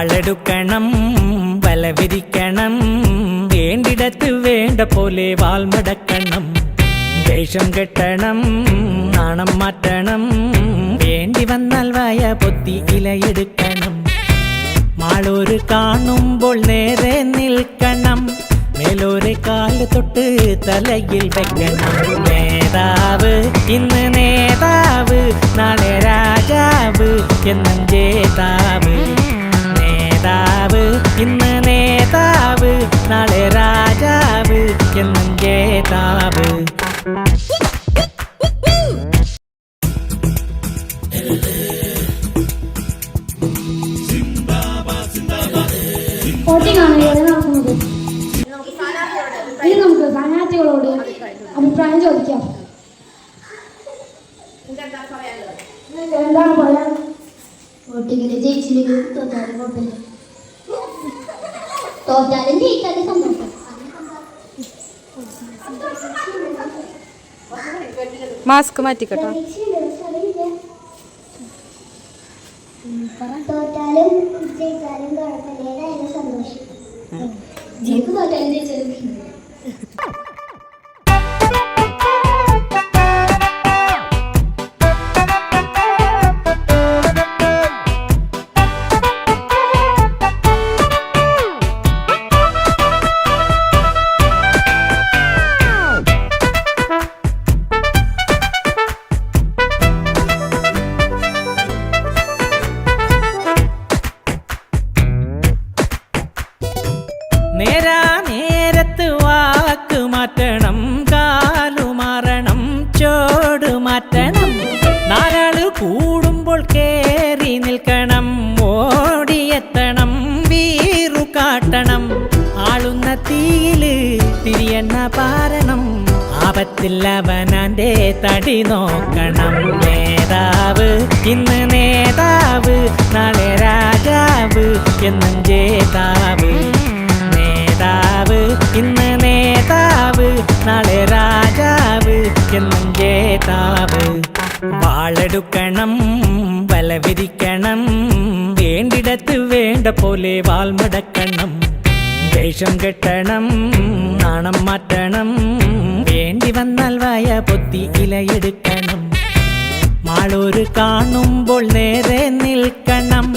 വാളെടുക്കണം വല വിരിക്കണം, വേണ്ടിടത്ത് വേണ്ട പോലെ വാൾമടക്കണം. വേഷം കെട്ടണം നാണം മാറ്റണം, വേണ്ടി വന്നാൽ വായ പൊത്തി ഇലയെടുക്കണം. മാളൂര് കാണുമ്പോൾ നേരെ നിൽക്കണം, മേലോരെ കാല് തൊട്ട് തലയിൽ വെക്കണം. നേതാവ് ഇന്ന് നേതാവ്, നാളെ രാജാവ് എന്നും ജേതാവ്. നേതാവ് ഇന്ന് നേതാവ്, നാളെ രാജാവ് എന്നും ജേതാവ്. ഇനി നമുക്ക് സ്ഥാനാർത്ഥികളോട് അഭിപ്രായം ചോദിക്കാം. എന്താണ് പറയാൻ? വോട്ടിങ്ങില് ജയിച്ചില്ലെങ്കിൽ തോറ്റാലും കുഴപ്പമില്ല, തോറ്റാലും ജയിച്ചാലും സന്തോഷം. മാസ്ക് മാറ്റിക്കട്ടോ. തോറ്റാലും ജയിച്ചാലും കുഴപ്പമില്ല, അതിന് സന്തോഷം. ജയിപ്പ് തോറ്റാലും ജയിച്ചാലും നേരാ നേരത്ത് വാക്ക് മാറ്റണം, കാലുമാറണം ചോട് മാറ്റണം. നാലാള് കൂടുമ്പോൾ കേറി നിൽക്കണം, ഓടിയെത്തണം വീറു കാട്ടണം. ആളുന്ന തീയില് തിരിയെണ്ണ പാരണം, ആപത്തില്ലവനാന്റെ തടി നോക്കണം. നേതാവ് ഇന്ന് നേതാവ്, നാളെ രാജാവ് എന്നും ജേതാവ്. നേതാവ് ഇന്ന് നേതാവ്, നാളെ രാജാവ് എന്നും ജേതാവ്. വാളെടുക്കണം വല വിരിക്കണം, വേണ്ടിടത്ത് വേണ്ട പോലെ വാൾമടക്കണം. വേഷം കെട്ടണം നാണം മാറ്റണം, വേണ്ടി വന്നാൽ വായ പൊത്തി ഇലയെടുക്കണം. മാളൂര് കാണുമ്പോൾ നേരെ നിൽക്കണം,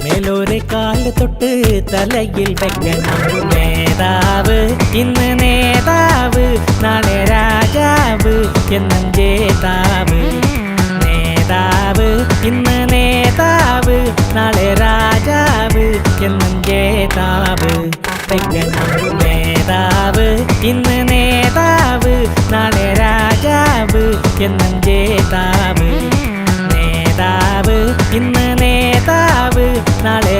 മേലോരെ കാല് തൊട്ട് തലയിൽ വെക്കണം. നേതാവ് ഇന്ന് നേതാവ്, നാളെ രാജാവ് എന്നും ജേതാവ്. നേതാവ് ഇന്ന് നേതാവ്, നാളെ രാജാവ് എന്നും ജേതാവ്. വെക്കണം. നേതാവ് ഇന്ന് നേതാവ്, നാളെ രാജാവ് എന്നും ജേതാവ്. നേതാവ് ഇന്ന് നേതാവ്, നാളെ